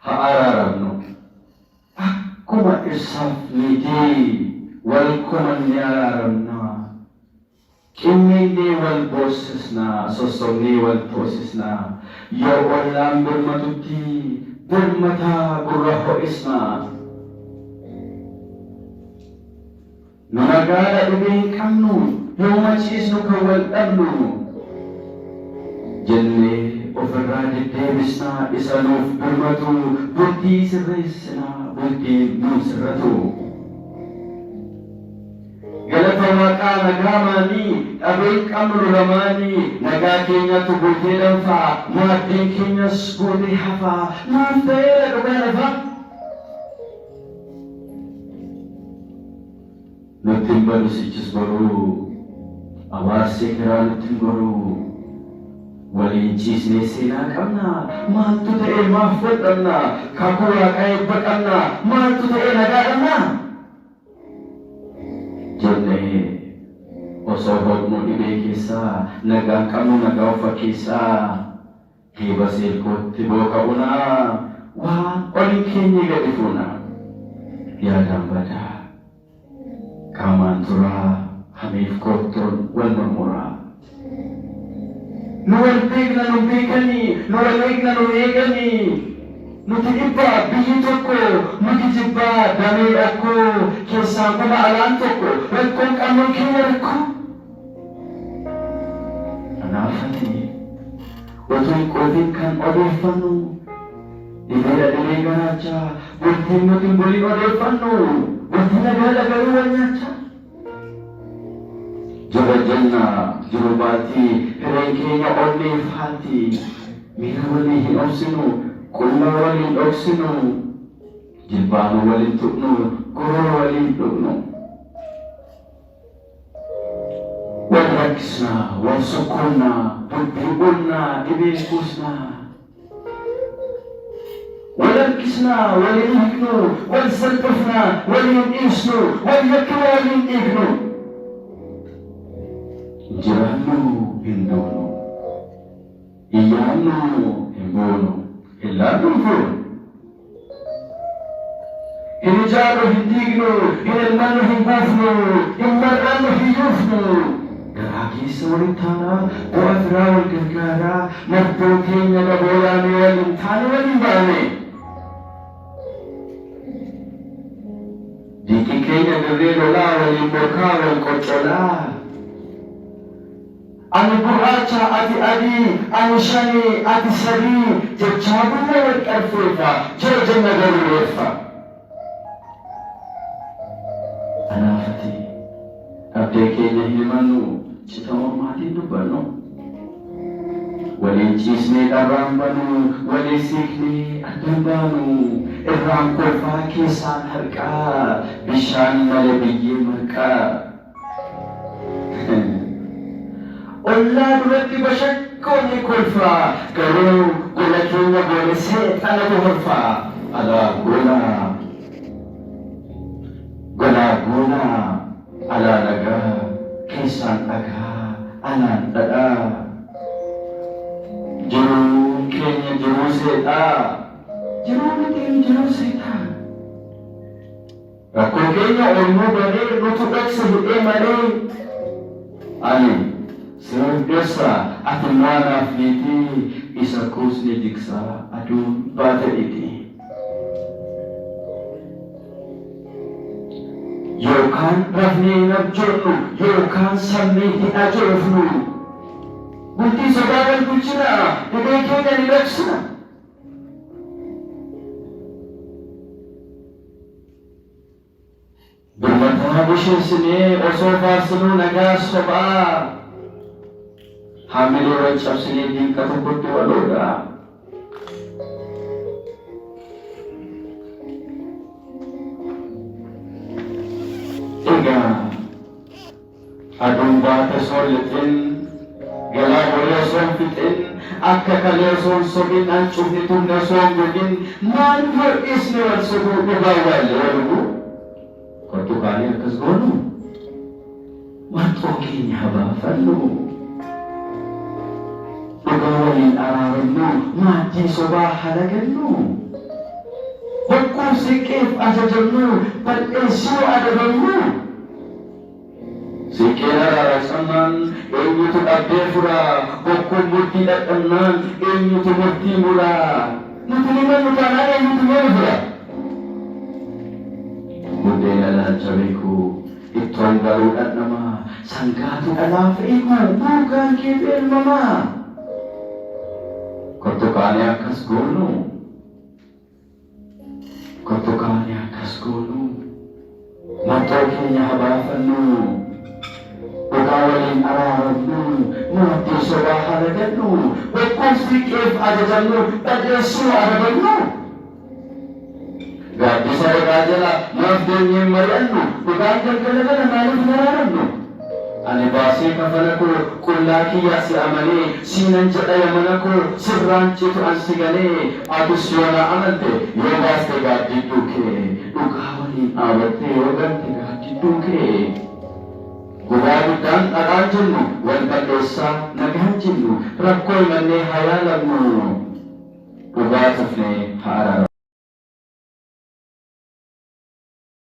ha'araramnu. Akkuma isaaf niitii wal kumanni araramna. Qinninnee wal boossisna, sossomnee wal toosisna. Yoo ollaan birmatutti birmataa gurra ho'isna. Nu nagaadha dhibee hin qabnu, yoo maciisnu kan wal dhabnu. Jennee ofirraa deddeebisna isa nuuf birmatu, bultii sirreessina, bultii nuuf sirratu. Galata Waaqaa nagaa maanii, dhabee qabnu lamaanii, nagaa keenyatu guutee danfaa, maaddeen keenyas guutee hafaa, maaf ta'ee dhugaa lafaa. Nutti hin balu sichis baruu, abaarsee kiraa nutti hin goruu. Waliin ciisnee seenaa qabna, maaltu ta'ee maaf fudhanna, kakuu Waaqaa eebba qabna, maaltu ta'ee nagaa qabna. Jennee osoo hodhnu dhibee keessaa, nagaan qabnu nagaa ufa keessaa, geeba seelkootti booka'una, waan olin keenya gadi fuuna. Yaadaan badaa, qaamaan turaa, hamiif koottoon wal murmuraa. Nu wal beekna nu beekanii, nu wal eegna nu eeganii. Nuti dhibbaa biyyi tokko, nuti jibbaa damee rakkoo, keessaan kuma alaan tokko, rakkoon qabnuun keenya rakkoo. Kanaafati otoo hin qoodin kan odeeffannu, dhibeedha dhibee garaachaa, bultiin nuti hin bulin odeeffannu, bultii nagaadha garuu wal nyaachaa. Jaba jannaa jiru baatii, hireen keenya onnee faati, miira walii hin obsinu. Kulla waliin dhoksinu, jilbaanu waliin tuqnu, gurra waliin dhugnu. Wal rakkisna, wal sukkunna, dubbii bulna, dhibee kuusna. Wal rakkisna, waliin hiiknu, wal salphifna, waliin dhiisnu, wal yakka waliin dhiignu. Jiraannu hin duunu, iyyaannu hin boonu. Illaan dhufuun hin ijaarru hin diignu, hin elmannu hin buufnu, hin mar'annu hin yuufnu. Garaa keessa waliin taanaa, bu'aa firaa wal gargaaraa, mardoon keenya dhaboolaanee waliin taane waliin baane. Diiqii keenya dirree lolaa waliin morkaa wal qoccolaa. Ani gurraacha, ati adii, ani shanii, ati sadii, jechaa buna wal qarfeeffa, jira jenna garuureeffa. Kanaafati abdee keenya himannu, cita mormaatiin dubbannu. Waliin ciisnee dharraan bannu, walii siiknee addan baanu. Irraan kolfaa keessaan harqaa, bishaan malee biyyee marqaa. Ollaa duratti bashakkoonni kolfaa, garuu gola keenya goone seexanatu horfaa. Alaa gola, golaa gola, alaa dhagaa, keessaan dhagaa, alaan dhadhaa. Jiruun keenya jiruu seexaa, jiruun keenya jiruu seexaa. Rakkoo keenya olmuu banee nutu dhoksa hidhee malee. Ani Sirreessa ati maanaaf niitii isa kuusni jigsaa aduun baataniiti. Yookaan rafnee hin abjoodhu, yookaan sammee hin ajoofnu. Bultii sodaa wal bulchina, dhibee keenya ni dhoksina. Birmataa busheessinee osoo faarsinuu nagaa sobaa. Hamiloo cabsinee diinqa tokkotti waloodha. Egaa aduun baate soon lixin, galaa bolee soon fixin, akka kalee soon sobin, hancufni tumne soon gogin, maal hir'isni wal sobuu dhugaa waalle waluu. Kottu kaanii akkas goonu, marxoo keenya habaafannu. Dhugaa waliin araarannu, maatii sobaa halagannu. siqeef ajajamnu bal'eessuu adabamnu. Siqeen araarsamnaan eenyutu dhabdee furaa bokkuun murtii dhadhamnaan eenyutu murtii muraa. Nuti limannu taanaan eenyutu mana fura. Buddeen ilaalcha beekuu ittoon garuu dhadhamaa sangaatu dhalaaf eegu buukaan kee beelmamaa. Kottokaanii akkas goonu mattoo keenya habaafannu dhugaa waliin araarannu murtii sobaa halagannu bokkuun siqeef ajajamnu bal'eessuu adabamnu. Gaaddisa irraa jala maaf deemnee mari'annu dhugaan galgala gala maaliif maraarannu. Ani baasee kafana koo qullaa kiyyaa si amanee siinan jedha yamana koo sirraan citu an si galee atis yoo na amante yoo baaste gaaddidduu kee dhugaa waliin dhaabattee yoo garte gaaddidduu kee. Gubaa guddaan dhadhaan jennu wal balleessaa nagaan jennu rakkoo himannee haa yaalamnu dhugaa tufnee haa araaramu.